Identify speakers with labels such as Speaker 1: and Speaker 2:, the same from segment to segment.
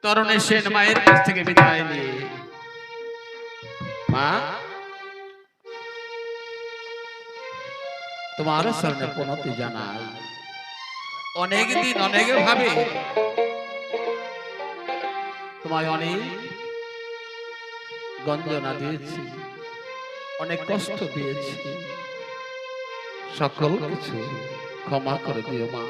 Speaker 1: তরণী সেন মায়ের কাছ থেকে বিদায় নিয়ে মা তোমার চরণে প্রণতি জানাই। অনেক দিন অনেক ভাবে তোমায় অনেক গঞ্জনা দিয়েছি, অনেক কষ্ট দিয়েছি, সকল কিছু ক্ষমা করে দিও মা।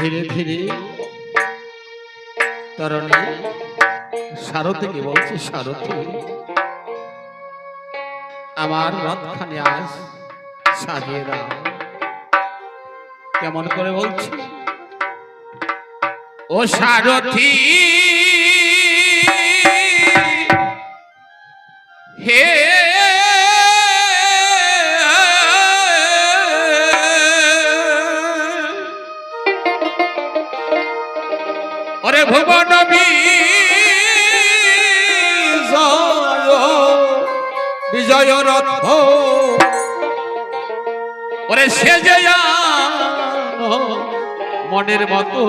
Speaker 1: ধীরে ধীরে তরণী সারথীকে বলছে, সারথী আমার রথখানি আজ সাজিয়ে দাও। কেমন করে বলছি, ও সারথী হে ওরে ভুবন বিজয় রথ ওরে সে যে মনের মতো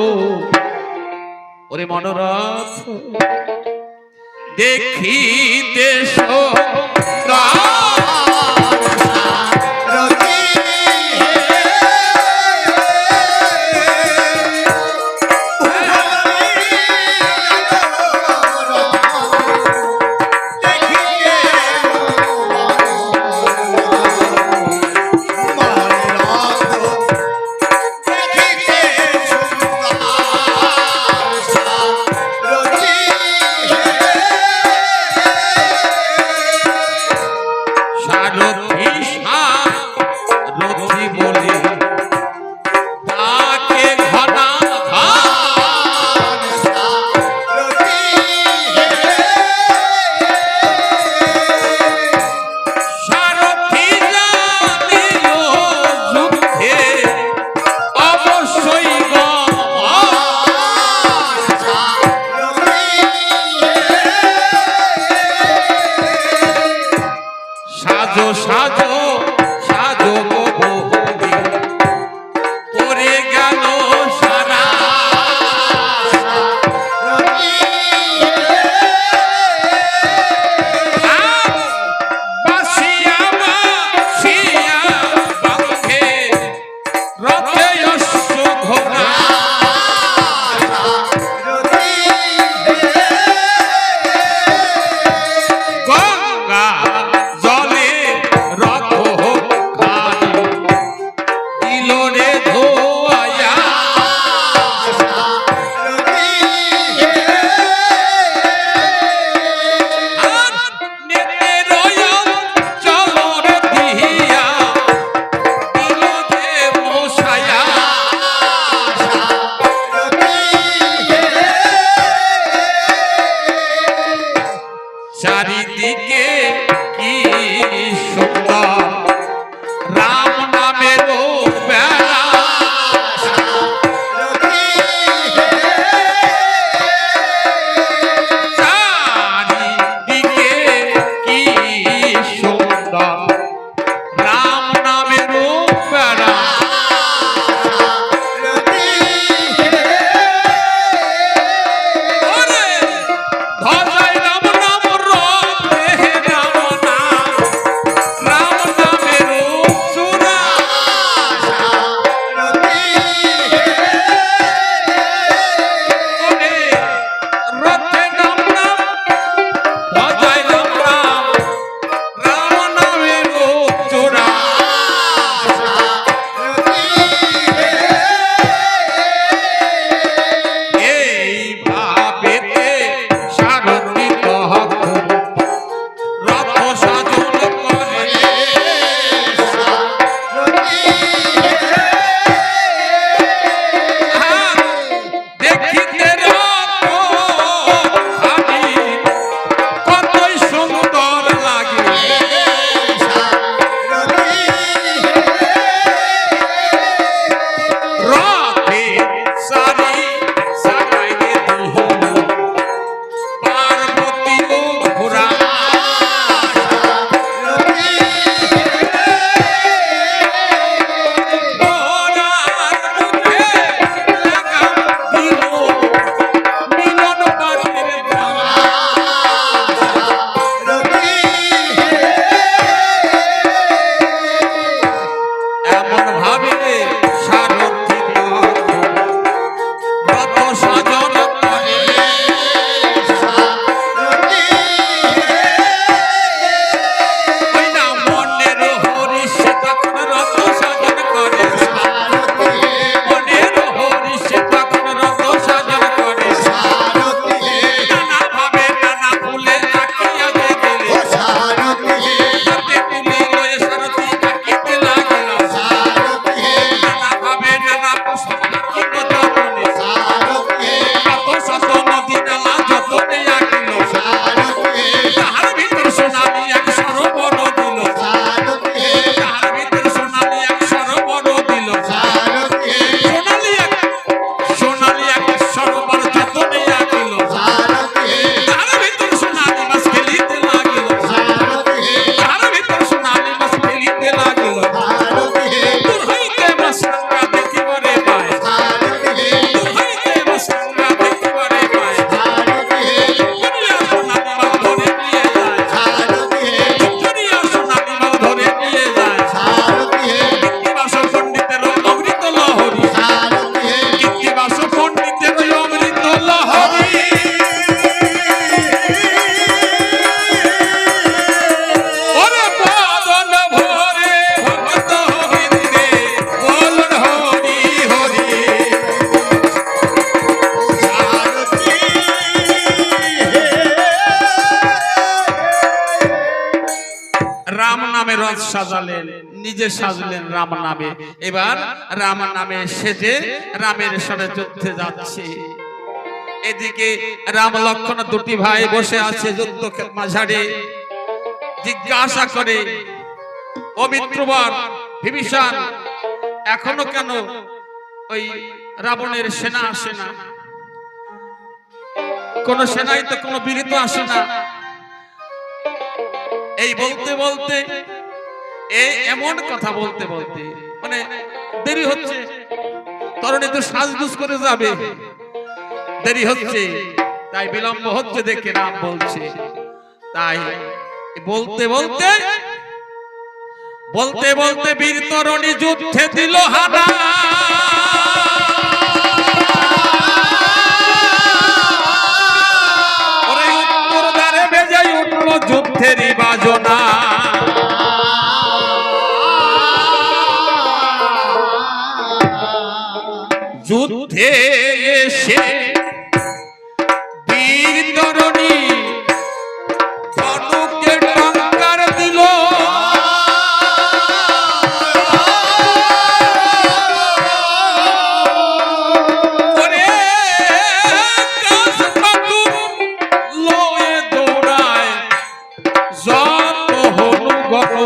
Speaker 1: ওরে মনোরথ দেখিতে চারিদিকে কি সুন্দর রাম নামের বেড়া সাজালেন, নিজে সাজলেন রাম নামে। এবার রাম নামে সেজে রামের সাথে যুদ্ধে যাচ্ছে। এদিকে রাম লক্ষ্মণ দুটি ভাই বসে আছে যুদ্ধ মাঝারে। জিজ্ঞাসা করে, ও মিত্রবর বিভীষণ, এখনো কেন ওই রাবণের সেনা আসে না? কোন সেনাই তো কোনো বীর তো আসে না। এই বলতে বলতে এমন কথা বলতে বলতে মানে দেরি হচ্ছে, তরুণী তো সাজগুজ করে যাবে, দেরি হচ্ছে, তাই বিলম্ব হচ্ছে দেখে রাম বলছে। তাই বলতে বলতে বলতে বলতে বীর তরুণী যুদ্ধে দিল হানা। ওরে উত্তর দ্বারে বেজে উঠল যুদ্ধেরই বাজনা। যুদ্ধে এসে বীর তরুণী ধনুকে টঙ্কার দিল। ওরে গাছ পাতুম লয়ে দৌড়ায় যত হনু গল।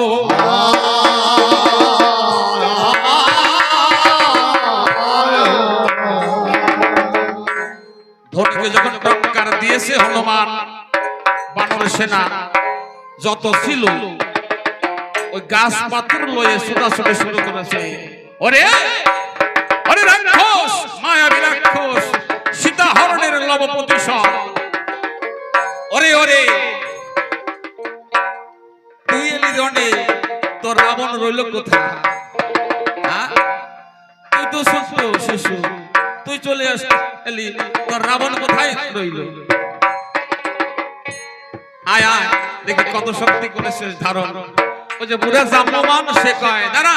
Speaker 1: ধনুকে যখন টঙ্কার দিয়েছে হনুমান, বানর সেনা যত ছিল ওই গাছ পাথর লয়ে ছোটাছুটি শুরু করেছে। ওরে ওরে রাক্ষস, মায়াবী রাক্ষস, সীতা হরণের লব প্রতিশোধ। ওরে ওরে তুই এলি রণে, তোর রাবণ রইল কোথায়? তুই তো ছোট শিশু, তুই চলে এলি, তোর রাবণ কোথায় রইল? আয় আয় দেখি কত শক্তি করেছিস ধারণ। ওই যে বুড়া জাম্বমান সে কয়, দাঁড়া।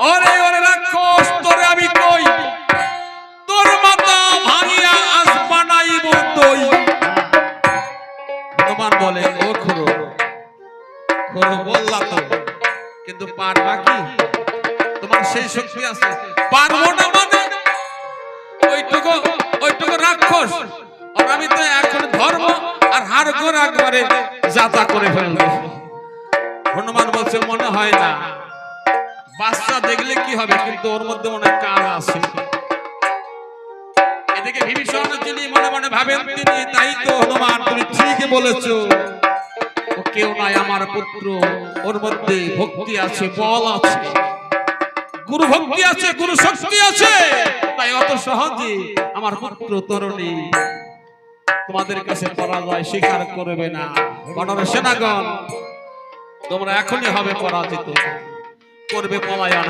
Speaker 1: ওরে ওরে রাক্ষস, তোরে আমি কই, তোর মাথা ভাঙিয়া আজ বানাইব দই। হনুমান বলে, ও খুড়ো খুড়ো বললা তো, কিন্তু পারবা কি? তোমার সেই শক্তি আছে? পারবো না মানে ওইটুকু রাক্ষস, আর আমি তো এখন ধর্ম আর হার গোড় একবারে যাতা করে ফেলবো। হনুমান বলছে, মনে হয় না, বাচ্চা দেখলে কি হবে, কিন্তু ওর মধ্যে মনে কাজ আছে। এদিকে বিভীষণ যিনি মনে মনে ভাবেন তিনি, তাই তো হনুমান তুমি ঠিকই বলেছো, ও কেউ নয় আমার পুত্র, ওর মধ্যে ভক্তি আছে, বল আছে, গুরু ভক্তি আছে, গুরু শক্তি আছে, তাই অত সহজে আমার পুত্র তরুণী তোমাদের কাছে পরাজয় স্বীকার করবে না। বানর সেনাগণ তোমরা এখনই হবে পরাজিত, করবে পলায়ন।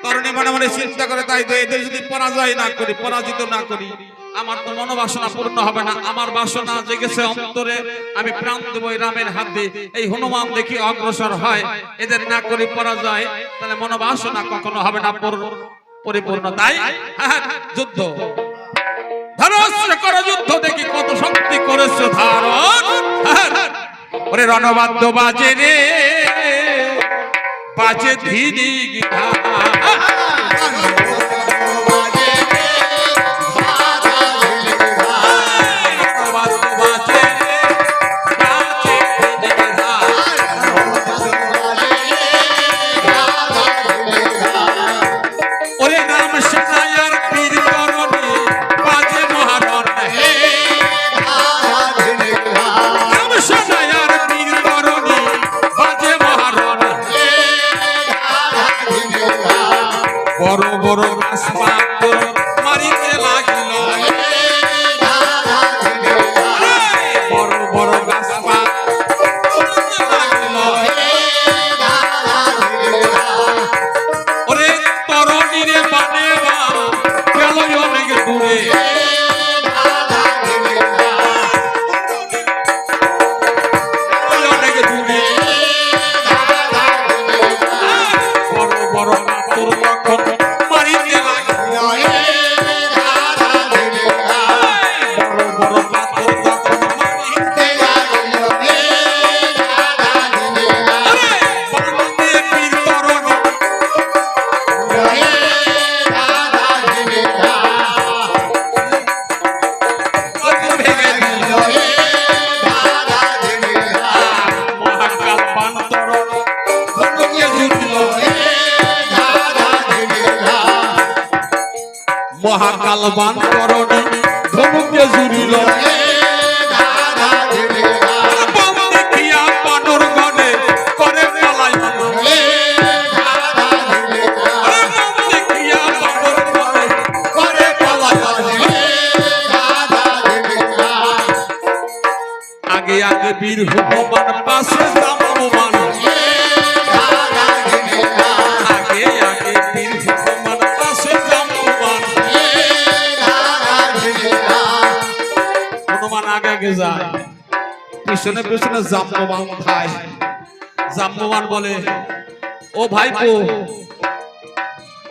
Speaker 1: তরুণী মনে মনে চিন্তা করে, তাই তো এদের যদি পরাজয় না করি, পরাজিত না করি, আমার তো মনোবাসনা পূর্ণ হবে না। আমার বাসনা জেগেছে অন্তরে, আমি প্রাণ দেব এই রামের হাতে। এই হনুমান দেখি অগ্রসর হয়, এদের না করি পরাজয়, তাহলে মনোবাসনা কখনো হবে না পরিপূর্ণ। তাই যুদ্ধ, ধনুষ্য করো যুদ্ধ, দেখি কত শক্তি করেছে ধারণ। ওরে রণবাদ্য বাজে রে, বাজে ধীরি গিধা। বড় বড় গাছ পাথর মারিতে লাগিল, বড় বড় গাছ পাথর লাগিল। ওরে তরুণীরে বানে গেল অনেক দূরে, অনেক দূরে। বড় বড় পাথর তখন মারিতে লাগিল, বড় বড় পাথর তখন মারিতে লাগিল। মহাকাল বান করণে ধনুকে জুড়িল বাম দেখিয়া বানর গণে করে পলায়ন বাম দেখিয়া বানর গণে করে পলায়ন আগে আগে বীর হনুমান পাশে জাম্ববান আগে আগে বীর হনুমান পাশে জাম্ববান হনুমান আগে আগে যায় পিছনে পিছনে জাম্ববান খায় জাম্ববান বলে ও ভাইপো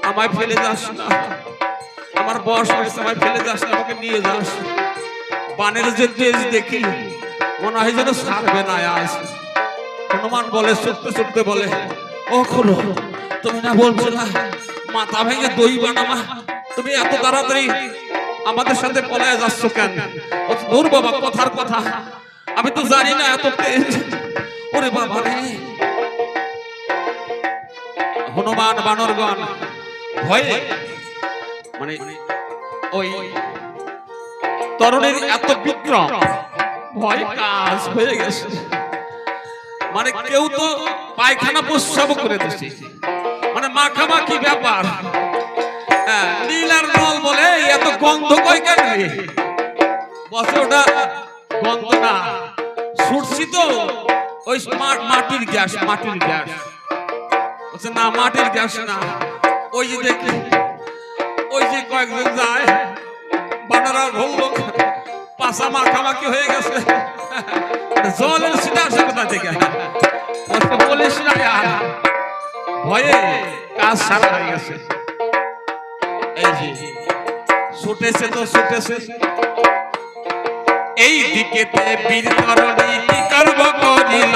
Speaker 1: আমায় ফেলে যাস না আমার বয়স হয়েছে আমায় ফেলে যাস না আমাকে নিয়ে যাস বানের যে তেজ দেখি মনে হয় যেন ছাড়বে না আজ হনুমান বলে ছুটতে ছুটতে বলে ও খুলো তুমি না বলছো না মাথা ভেঙে দই বানাবা তুমি এত তাড়াতাড়ি আমাদের সাথে পলায় যাচ্ছ কেন দূর বাবা কথার কথা আমি তো জানি না এত তেজ ওরে বাবা রে হনুমান বানরগণ ভয়ে মানে ওই তরুণের এত বিক্রম ভয় কাজ হয়ে গেছে মানে কেউ তো পায়খানা প্রস্রাব করে দিচ্ছে মানে মাখামাখি ব্যাপার নীল আর নল বলে এত গন্ধ কই কেন বসে ওটা গন্ধ না ছুটছি তো ওই মাটির গ্যাস বলছে না মাটির গ্যাস না ওই যে দেখি ওই যে কয়েকজন যায় বানারা বললো পাশা মাখামাখি হয়ে গেছে জলের সিটা আসে কোথা থেকে বলিস না ভয়ে কাজ সারা হয়ে গেছে এই যে ছুটেছে তো ছুটেছে এই দিকেতে বীর তরণী কি করব করিল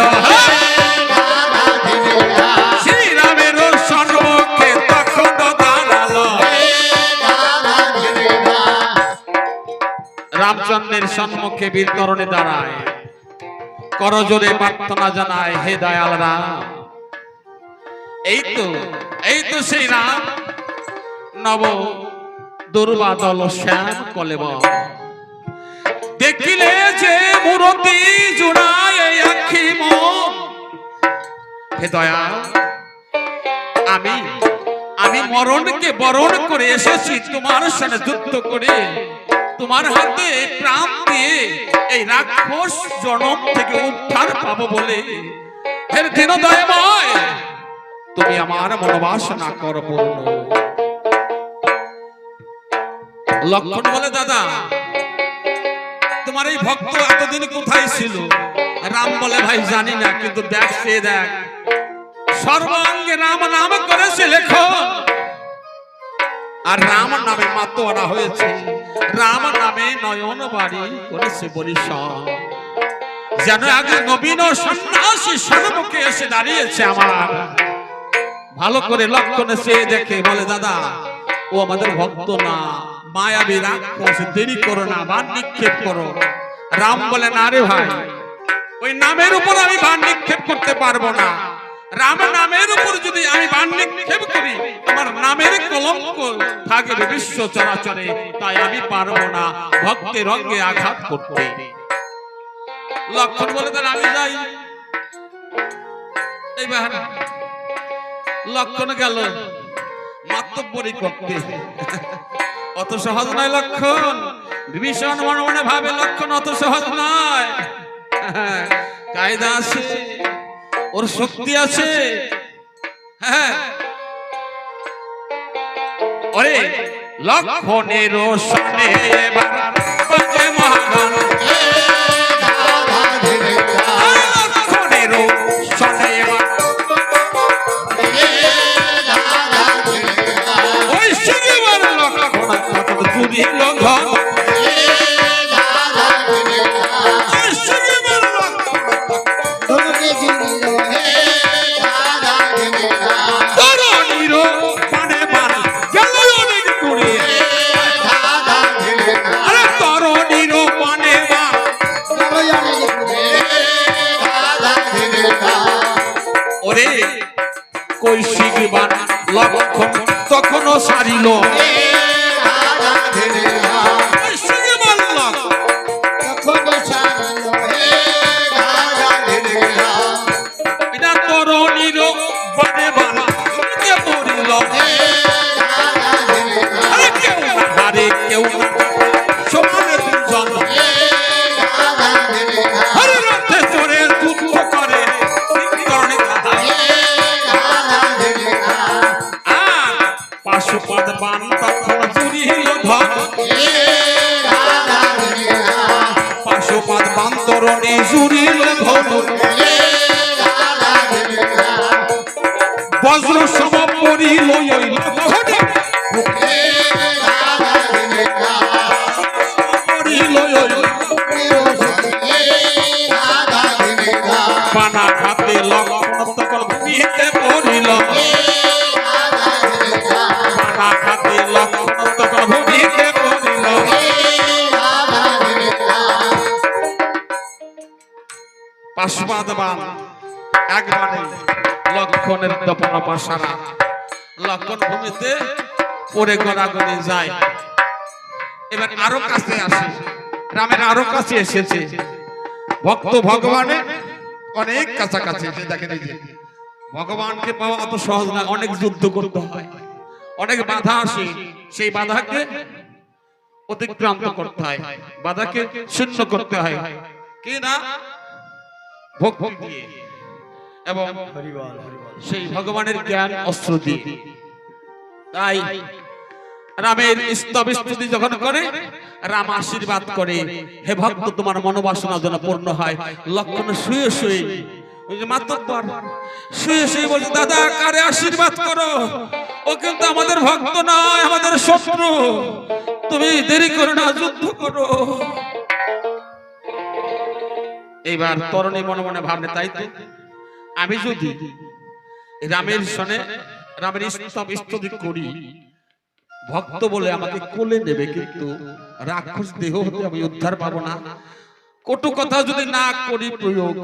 Speaker 1: শ্রীরামের সম্মুখে তখন দাঁড়ালো রামচন্দ্রের সম্মুখে বীর তরণী দাঁড়ায় করজোরে প্রার্থনা জানায় হে দয়াল রাম এই তো সেই রাম নব দুর্বাদল শ্যাম কলেব দেখিলে যে মূরতি জুড়ায় আখি মন হে দয়াল আমি মরণকে বরণ করে এসেছি তোমার সাথে যুদ্ধ করে তোমার হাতে প্রাণ দিয়ে এই রাক্ষস জনম থেকে উদ্ধার পাবো বলে হে দীন দয়াময় তুমি আমার মনোবাসনা কর পূর্ণ লক্ষণ বলে দাদা তোমার এই ভক্ত এতদিন কোথায় ছিল রাম বলে ভাই জানি না কিন্তু দেখ সে দেখ সর্বাঙ্গে রাম নাম করেছে লেখো আর রাম নামে মাতোয়ারা হয়েছে রাম নামে নয়ন বাড়ি করেছে বরিশাল যেন আগে নবীন সন্ন্যাসী সম্মুখে এসে দাঁড়িয়েছে আমার ভালো করে লক্ষণে সে দেখে বলে দাদা ও আমাদের ভক্ত না মায়াবী রাক্ষস দেরি করো না বান নিক্ষেপ করো রাম বলে না রে ভাই ওই নামের উপর আমি বান নিক্ষেপ করতে পারবো না রাম নামের উপর যদি আমি বান নিক্ষেপ করি আমার নামের কলঙ্ক থাকবে বিশ্ব চরাচরে তাই আমি পারবো না ভক্তের অঙ্গে আঘাত করতে লক্ষণ বলে তাহলে আমি যাই এইবার লক্ষণ গেল মাতব্বরি করতে অত সহজ নয় লক্ষণ বিভীষণ মনে মনে ভাবে লক্ষণ অত সহজ নয় কায়দা আছে ওর শক্তি আছে হ্যাঁ ওরে লক্ষণের সনে এবার বাজে মহাগান লক্ষণের সনে এবার ওই শিগবার লক্ষণ চুরি লঙ্ঘন কৈশিক বান লক্ষণ তখনও সারিল পাশুপাত বান তখন জুড়িল ধন পাশুপাত বান তরণী জুড়িল ধন বজ্র সম পড়িল পানা খাতে লক্ষণ তখন ভূমিতে পড়িল পানা খাতে লক্ষণ তখন ভূমিতে পড়িল পাশুপাত বান একবারে লক্ষণের দপন পাশারা লক্ষণ ভূমিতে পড়ে গড়াগড়ি যায়। এবার আরো কাছে আসে রামের আরো কাছে এসেছে ভক্ত ভগবানের অনেক কাছাকাছি এসে দেখেন এই যে ভগবানকে পাওয়া অত সহজ না, অনেক যুদ্ধ করতে হয়, অনেক বাধা আসে, সেই বাধাকে অতিক্রান্ত করতে হয়, বাধাকে শূন্য করতে হয় কি না ভক্তি দিয়ে এবং সেই ভগবানের জ্ঞান অস্ত্র দিয়ে। তাই রামের স্তব স্তুতি যখন করে রাম আশীর্বাদ করে হে ভক্ত তোমার মনোবাসনা যেন পূর্ণ হয়। লক্ষণ শুয়ে শুয়ে ওই যে মাতব্বর শুয়ে শুয়ে বলছে দাদা কারে আশীর্বাদ করো, ও কিন্তু আমাদের ভক্ত নয়, আমাদের শত্রু, তুমি দেরি করো না, যুদ্ধ করো। এইবার তরুণী মনে মনে ভাবলে তাই তো আমি যদি রামের সনে রামের স্তব স্তুতি করি ভক্ত বলে আমাকে কোলে নেবে, কিন্তু রাক্ষস দেহ হতে আমি উদ্ধার পাবো না, কটু কথা যদি না করি প্রয়োগ।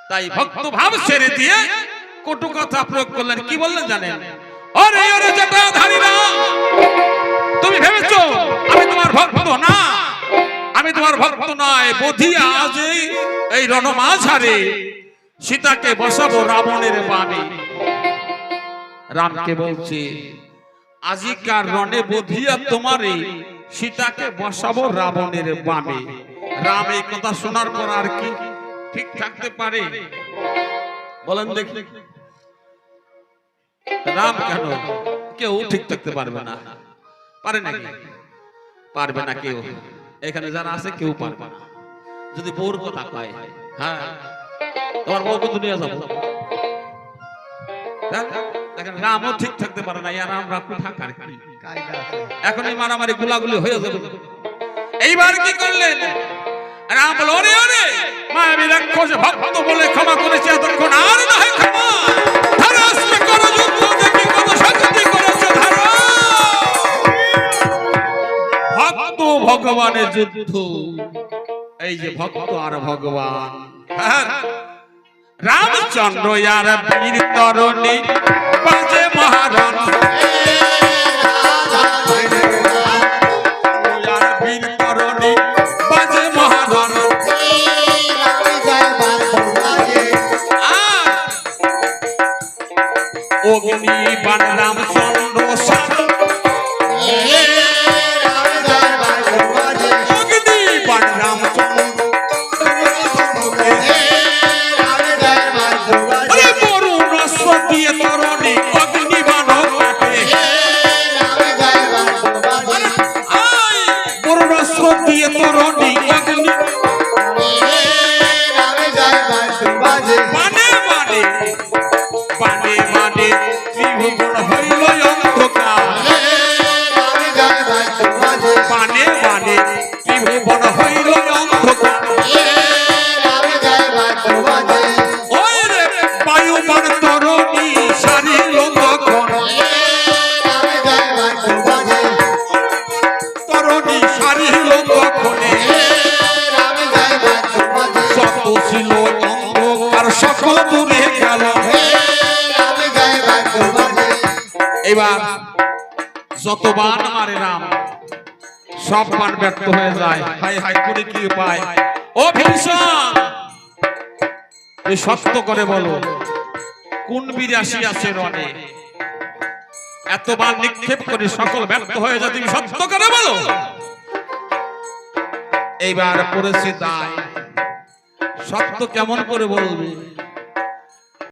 Speaker 1: তাই ভক্ত ভাব ছেড়ে দিয়ে কটু কথা প্রয়োগ করলেন। কি বললেন জানেন? ওরে ওরে জটাধারীরা, তুমি ভেবেছো আমি তোমার ভক্ত না, আমি তোমার ভক্ত নয়। বধিয়া আজ এই রণমাঝারে সীতাকে বসাবো রাবণের বাণে। রামকে বলছে আজিকার রণে বধিয়া তোমারে সীতাকে বসাবো রাবণের বামে। রাম এই কথা শোনার পর আর কি ঠিক থাকতে পারে বলেন দেখি? রাম কেন, কেউ ঠিক থাকতে পারবে না, পারে নাকি? পারবে না কেউ, এখানে যারা আছে কেউ পারবে না। যদি বউর কথা কয় হ্যাঁ তোমার বউকে দুনিয়া যাবো, দেখেন রামও ঠিক থাকতে পারে না, রাম থাকার এখন এই মারামারি গুলাগুলি হয়ে যাবে। এইবার কি করলেন? রাম বলে ওরে ওরে মায়াবী রাক্ষস ভক্ত বলে ক্ষমা করেছে, এতক্ষণ আর নয় ক্ষমা, ধরাস্তে করো যুদ্ধ, দেখি কত শক্তি করেছে ধারা। ভক্ত ভগবানের যুদ্ধ, এই যে ভক্ত আর ভগবান। রামচন্দ্র আর বীর তরণী বাজে মহারণ, বীর তরণী বাজে মহারণ। অগ্নি বাণ রামচন্দ্র সাধন, অগ্নি বাণ রামচন্দ্র দিয়ে তরণী অগ্নি বাণ কাটে, বরুণাস্ত্র দিয়ে তরণী অগ্নি বাণে বাণে বাণে বাণে ত্রিভুবন হইল অন্ধকার, বাণে বাণে ত্রিভুবন হইল অন্ধকার। ওই রে বায়ুবাণ তরণী সারিল তখন, তরণী সারিল তখনে, শত ছিল অন্ধকার সকল দূরে গেল। এবার যত বাণ মারে রাম সব বাণ ব্যর্থ হয়ে যায়। হাই হাই করে কি উপায়? ও ভীষণ এই সত্য করে বলো কোন বীর আসিয়াছে রণে? এতবার নিক্ষেপ করে সকল ব্যর্থ হয়ে যায়, তুমি সত্য করে বলো। এইবার পড়েছে দায়, সত্য কেমন করে বলবে?